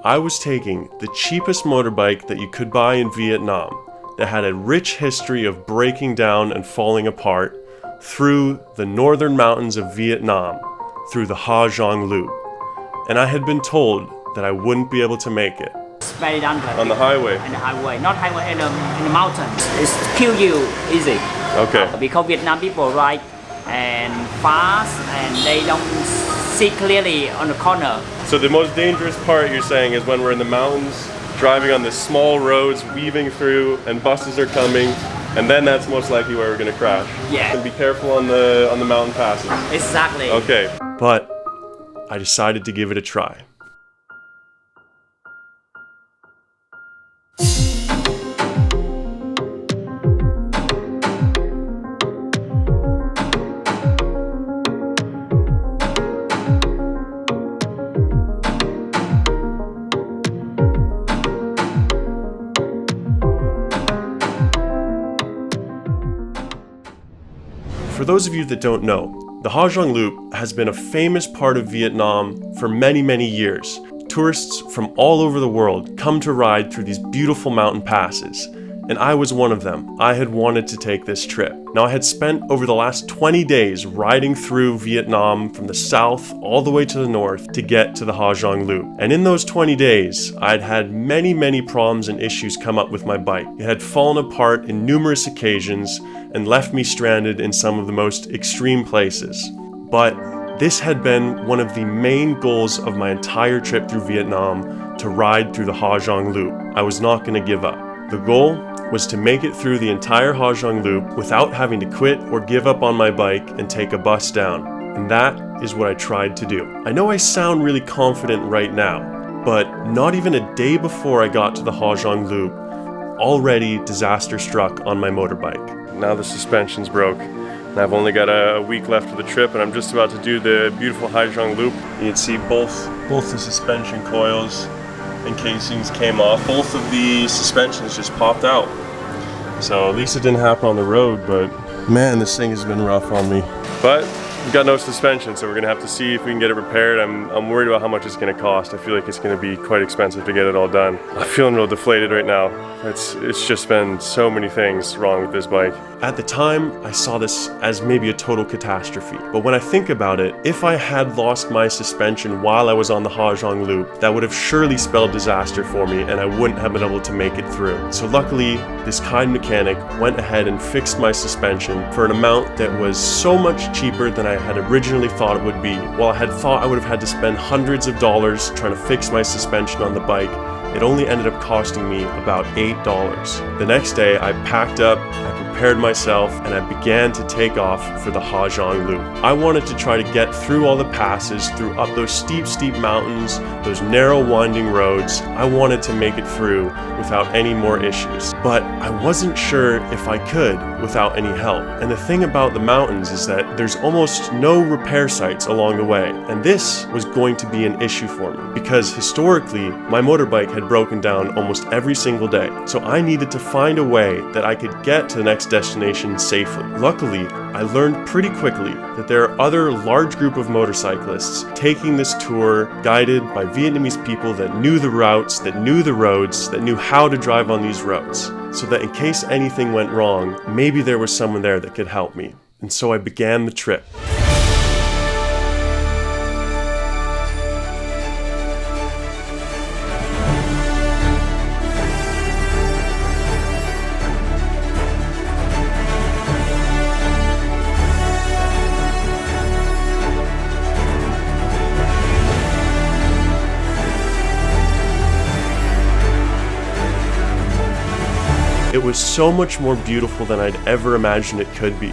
I was taking the cheapest motorbike that you could buy in Vietnam that had a rich history of breaking down and falling apart through the northern mountains of Vietnam, through the Ha Giang Loop. And I had been told that I wouldn't be able to make it. It's very dangerous. On the highway? On the highway, not highway, in the mountains. It's kill you easy. Okay. Because Vietnam people ride and fast and they don't see clearly on the corner. So the most dangerous part you're saying is when we're in the mountains, driving on the small roads, weaving through, and buses are coming, and then that's most likely where we're going to crash. Yeah. And be careful on the mountain passes. Exactly. Okay. But I decided to give it a try. For those of you that don't know, the Ha Giang Loop has been a famous part of Vietnam for many, many years. Tourists from all over the world come to ride through these beautiful mountain passes, and I was one of them. I had wanted to take this trip. Now, I had spent over the last 20 days riding through Vietnam from the south all the way to the north to get to the Ha Giang Loop. And in those 20 days, I'd had many, many problems and issues come up with my bike. It had fallen apart in numerous occasions and left me stranded in some of the most extreme places. But this had been one of the main goals of my entire trip through Vietnam, to ride through the Ha Giang Loop. I was not going to give up. The goal was to make it through the entire Ha Giang Loop without having to quit or give up on my bike and take a bus down. And that is what I tried to do. I know I sound really confident right now, but not even a day before I got to the Ha Giang Loop, already disaster struck on my motorbike. Now the suspension's broke. And I've only got a week left of the trip, and I'm just about to do the beautiful Ha Giang Loop. You can see both the suspension coils and casings came off. Both of the suspensions just popped out. So at least it didn't happen on the road, but man, this thing has been rough on me. But we've got no suspension, so we're gonna have to see if we can get it repaired. I'm worried about how much it's gonna cost. I feel like it's gonna be quite expensive to get it all done. I'm feeling real deflated right now. It's just been so many things wrong with this bike. At the time, I saw this as maybe a total catastrophe. But when I think about it, if I had lost my suspension while I was on the Ha Giang Loop, that would have surely spelled disaster for me, and I wouldn't have been able to make it through. So luckily, this kind mechanic went ahead and fixed my suspension for an amount that was so much cheaper than I had originally thought it would be. While I had thought I would have had to spend hundreds of dollars trying to fix my suspension on the bike, it only ended up costing me about $8. The next day, I packed up, I prepared myself, and I began to take off for the Ha Giang Loop. I wanted to try to get through all the passes, through up those steep mountains, those narrow winding roads. I wanted to make it through without any more issues. But I wasn't sure if I could without any help. And the thing about the mountains is that there's almost no repair sites along the way. And this was going to be an issue for me, because historically, my motorbike had broken down almost every single day. So I needed to find a way that I could get to the next destination safely. Luckily, I learned pretty quickly that there are other large group of motorcyclists taking this tour, guided by Vietnamese people that knew the routes, that knew the roads, that knew how to drive on these roads, so that in case anything went wrong, maybe there was someone there that could help me. And so I began the trip. It was so much more beautiful than I'd ever imagined it could be.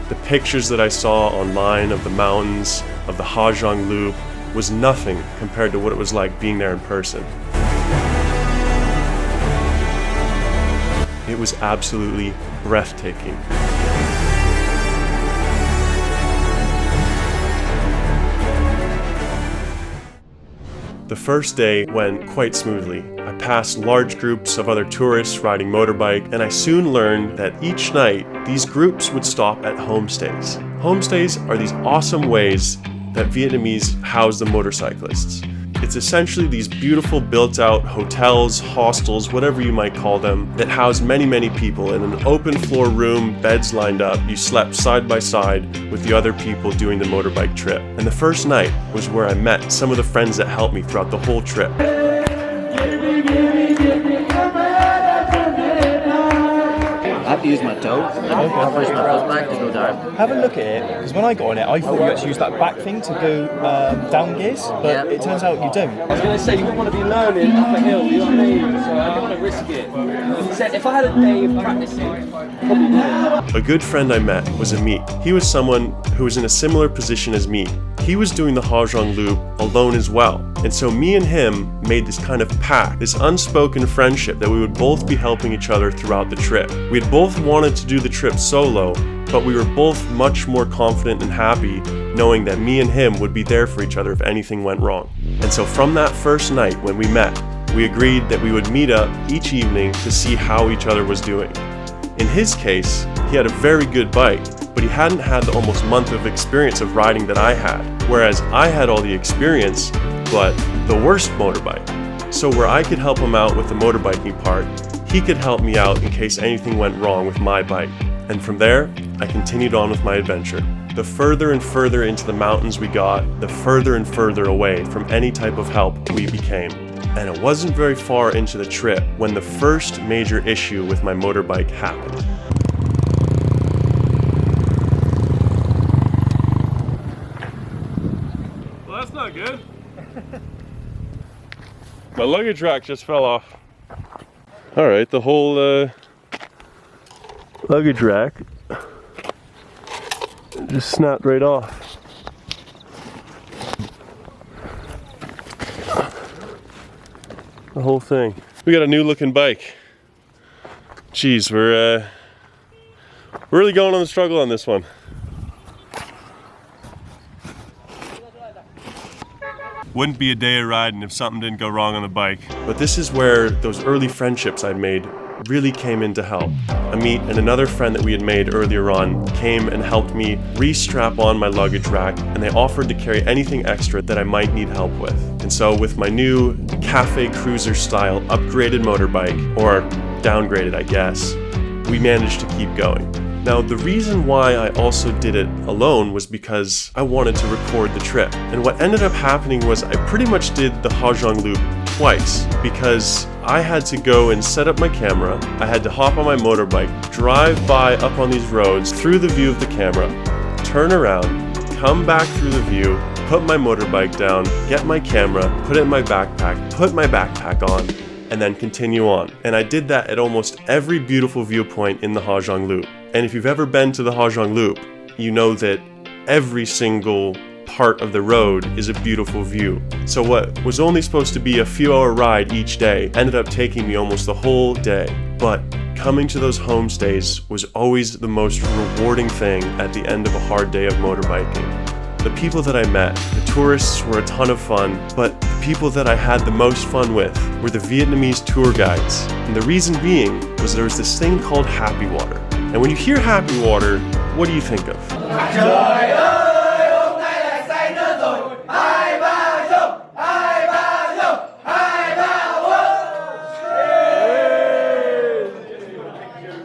The pictures that I saw online of the mountains, of the Ha Giang Loop, was nothing compared to what it was like being there in person. It was absolutely breathtaking. The first day went quite smoothly. I passed large groups of other tourists riding motorbike, and I soon learned that each night these groups would stop at homestays. Homestays are these awesome ways that Vietnamese house the motorcyclists. It's essentially these beautiful built-out hotels, hostels, whatever you might call them, that house many, many people in an open-floor room, beds lined up. You slept side by side with the other people doing the motorbike trip. And the first night was where I met some of the friends that helped me throughout the whole trip. I have to use my toe. I push my foot back to go down. Have a look at it, because when I got on it, I thought you had to use that back thing to go down gears, but it turns out you don't. I was going to say, you wouldn't want to be learning up a hill, you know what I mean? So I didn't want to risk it. If I had a day of practicing, probably would. A good friend I met was Amit. He was someone who was in a similar position as me. He was doing the Ha Giang Loop alone as well. And so me and him made this kind of pact, this unspoken friendship that we would both be helping each other throughout the trip. We had both wanted to do the trip solo, but we were both much more confident and happy knowing that me and him would be there for each other if anything went wrong. And so from that first night when we met, we agreed that we would meet up each evening to see how each other was doing. In his case, he had a very good bike, but he hadn't had the almost month of experience of riding that I had, whereas I had all the experience, but the worst motorbike. So where I could help him out with the motorbiking part, he could help me out in case anything went wrong with my bike. And from there, I continued on with my adventure. The further and further into the mountains we got, the further and further away from any type of help we became. And it wasn't very far into the trip when the first major issue with my motorbike happened. Well, that's not good. My luggage rack just fell off. All right, the whole luggage rack just snapped right off. The whole thing. We got a new looking bike. Jeez, we're really going on the struggle on this one. Wouldn't be a day of riding if something didn't go wrong on the bike. But this is where those early friendships I'd made really came in to help. Amit and another friend that we had made earlier on came and helped me re-strap on my luggage rack, and they offered to carry anything extra that I might need help with. And so with my new cafe cruiser style upgraded motorbike, or downgraded I guess, we managed to keep going. Now, the reason why I also did it alone was because I wanted to record the trip. And what ended up happening was I pretty much did the Ha Giang Loop twice, because I had to go and set up my camera, I had to hop on my motorbike, drive by up on these roads through the view of the camera, turn around, come back through the view, put my motorbike down, get my camera, put it in my backpack, put my backpack on, and then continue on. And I did that at almost every beautiful viewpoint in the Ha Giang Loop. And if you've ever been to the Ha Giang Loop, you know that every single part of the road is a beautiful view. So what was only supposed to be a few-hour ride each day ended up taking me almost the whole day. But coming to those homestays was always the most rewarding thing at the end of a hard day of motorbiking. The people that I met, the tourists were a ton of fun, but the people that I had the most fun with were the Vietnamese tour guides. And the reason being was there was this thing called happy water. And when you hear happy water, what do you think of?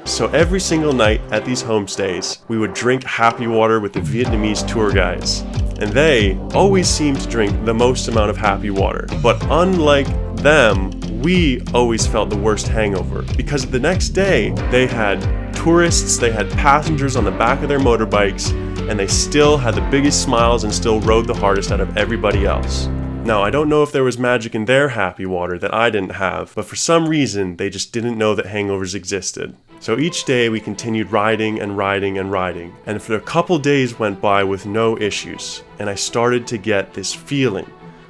So every single night at these homestays, we would drink happy water with the Vietnamese tour guides. And they always seemed to drink the most amount of happy water. But unlike them, we always felt the worst hangover, because the next day they had tourists, they had passengers on the back of their motorbikes, and they still had the biggest smiles and still rode the hardest out of everybody else. Now, I don't know if there was magic in their happy water that I didn't have, but for some reason, they just didn't know that hangovers existed. So each day we continued riding and riding and riding, and for a couple days went by with no issues, and I started to get this feeling.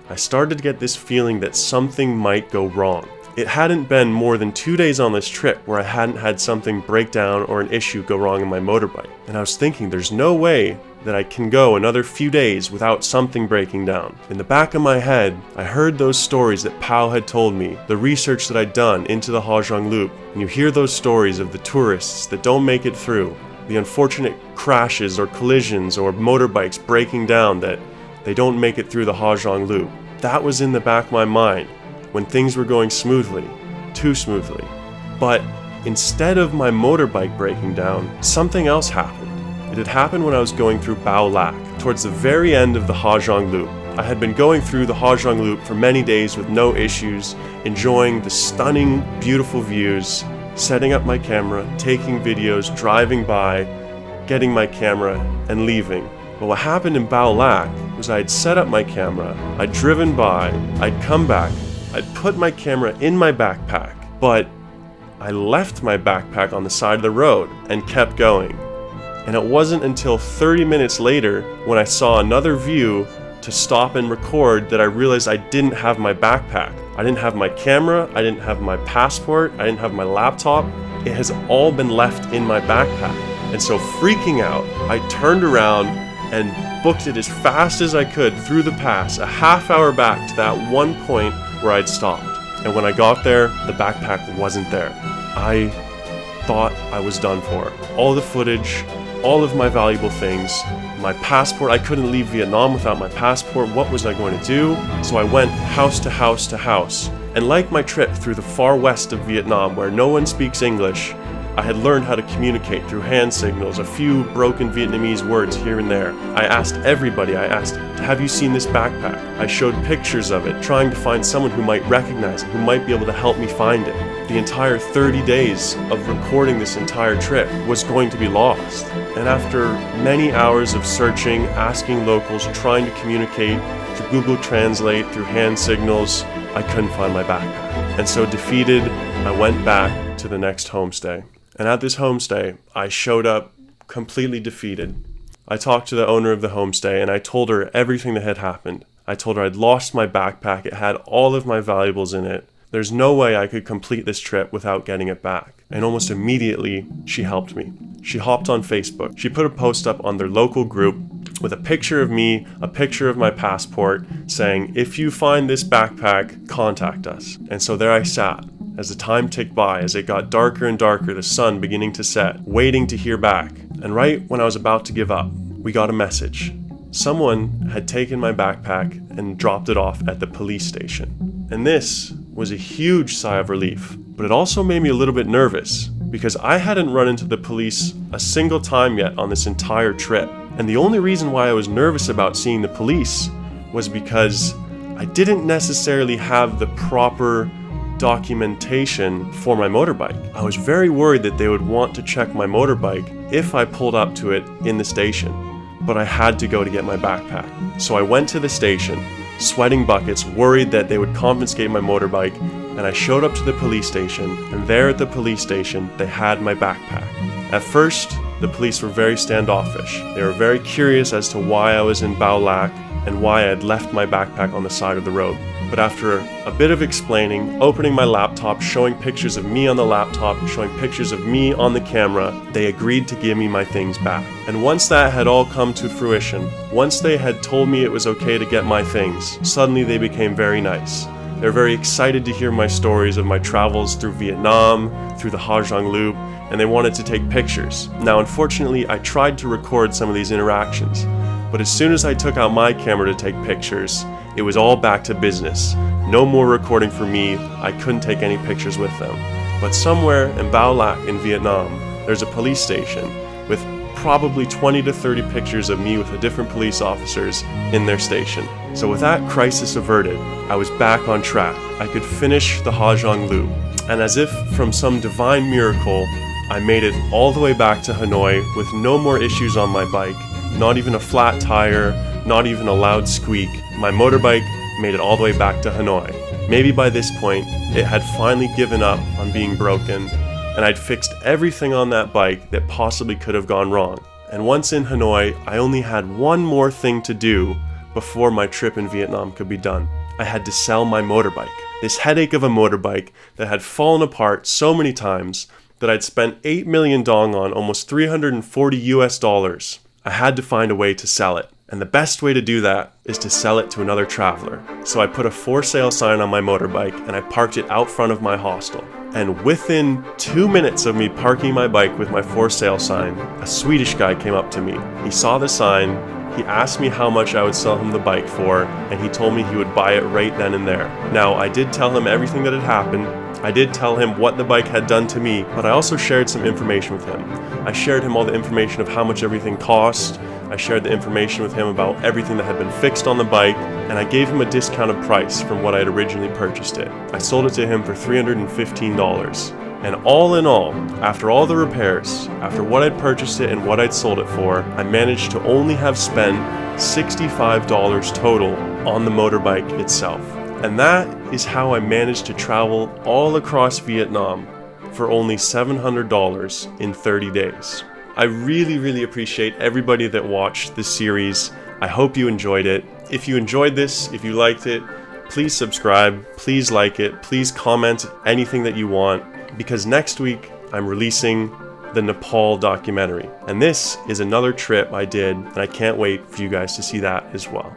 I started to get this feeling that something might go wrong. It hadn't been more than 2 days on this trip where I hadn't had something break down or an issue go wrong in my motorbike. And I was thinking, there's no way that I can go another few days without something breaking down. In the back of my head, I heard those stories that Pao had told me, the research that I'd done into the Ha Giang Loop, and you hear those stories of the tourists that don't make it through, the unfortunate crashes or collisions or motorbikes breaking down that they don't make it through the Ha Giang Loop. that was in the back of my mind when things were going smoothly, too smoothly. But instead of my motorbike breaking down, something else happened. It had happened when I was going through Boa Lac, towards the very end of the Ha Giang Loop. I had been going through the Ha Giang Loop for many days with no issues, enjoying the stunning, beautiful views, setting up my camera, taking videos, driving by, getting my camera, and leaving. But what happened in Boa Lac was I'd set up my camera, I'd driven by, I'd come back, I'd put my camera in my backpack, but I left my backpack on the side of the road and kept going. And it wasn't until 30 minutes later when I saw another view to stop and record that I realized I didn't have my backpack. I didn't have my camera, I didn't have my passport, I didn't have my laptop. It has all been left in my backpack. And so freaking out, I turned around and booked it as fast as I could through the pass, a half hour back to that one point where I'd stopped. And when I got there, the backpack wasn't there. I thought I was done for. All the footage, all of my valuable things, my passport, I couldn't leave Vietnam without my passport. What was I going to do? So I went house to house to house. And like my trip through the far west of Vietnam where no one speaks English, I had learned how to communicate through hand signals, a few broken Vietnamese words here and there. I asked everybody, have you seen this backpack? I showed pictures of it, trying to find someone who might recognize it, who might be able to help me find it. The entire 30 days of recording this entire trip was going to be lost. And after many hours of searching, asking locals, trying to communicate through Google Translate, through hand signals, I couldn't find my backpack. And so defeated, I went back to the next homestay. And at this homestay, I showed up completely defeated. I talked to the owner of the homestay and I told her everything that had happened. I told her I'd lost my backpack, it had all of my valuables in it. There's no way I could complete this trip without getting it back. And almost immediately, she helped me. She hopped on Facebook. She put a post up on their local group with a picture of me, a picture of my passport, saying, if you find this backpack, contact us. And so there I sat. As the time ticked by, as it got darker and darker, the sun beginning to set, waiting to hear back. And right when I was about to give up, we got a message. Someone had taken my backpack and dropped it off at the police station. And this was a huge sigh of relief, but it also made me a little bit nervous because I hadn't run into the police a single time yet on this entire trip. And the only reason why I was nervous about seeing the police was because I didn't necessarily have the proper documentation for my motorbike. I was very worried that they would want to check my motorbike if I pulled up to it in the station, but I had to go to get my backpack. So I went to the station, sweating buckets, worried that they would confiscate my motorbike, and I showed up to the police station, and there at the police station, they had my backpack. At first, the police were very standoffish. They were very curious as to why I was in Boa Lac and why I had left my backpack on the side of the road. But after a bit of explaining, opening my laptop, showing pictures of me on the laptop, showing pictures of me on the camera, they agreed to give me my things back. And once that had all come to fruition, once they had told me it was okay to get my things, suddenly they became very nice. They were very excited to hear my stories of my travels through Vietnam, through the Ha Giang Loop, and they wanted to take pictures. Now, unfortunately, I tried to record some of these interactions, but as soon as I took out my camera to take pictures, it was all back to business. No more recording for me, I couldn't take any pictures with them. But somewhere in Boa Lac in Vietnam, there's a police station with probably 20 to 30 pictures of me with the different police officers in their station. So with that crisis averted, I was back on track. I could finish the Ha Giang Loop. And as if from some divine miracle, I made it all the way back to Hanoi with no more issues on my bike, not even a flat tire, not even a loud squeak. My motorbike made it all the way back to Hanoi. Maybe by this point, it had finally given up on being broken, and I'd fixed everything on that bike that possibly could have gone wrong. And once in Hanoi, I only had one more thing to do before my trip in Vietnam could be done. I had to sell my motorbike. This headache of a motorbike that had fallen apart so many times that I'd spent 8 million dong on, almost $340. I had to find a way to sell it. And the best way to do that is to sell it to another traveler. So I put a for sale sign on my motorbike and I parked it out front of my hostel. And within 2 minutes of me parking my bike with my for sale sign, a Swedish guy came up to me. He saw the sign, He asked me how much I would sell him the bike for, and he told me he would buy it right then and there. Now, I did tell him everything that had happened. I did tell him what the bike had done to me, but I also shared some information with him. I shared him all the information of how much everything cost. I shared the information with him about everything that had been fixed on the bike, and I gave him a discounted price from what I had originally purchased it. I sold it to him for $315. And all in all, after all the repairs, after what I'd purchased it and what I'd sold it for, I managed to only have spent $65 total on the motorbike itself. And that is how I managed to travel all across Vietnam for only $700 in 30 days. I really appreciate everybody that watched this series. I hope you enjoyed it. If you enjoyed this, if you liked it, please subscribe, please like it, please comment anything that you want, because next week I'm releasing the Nepal documentary. And this is another trip I did, and I can't wait for you guys to see that as well.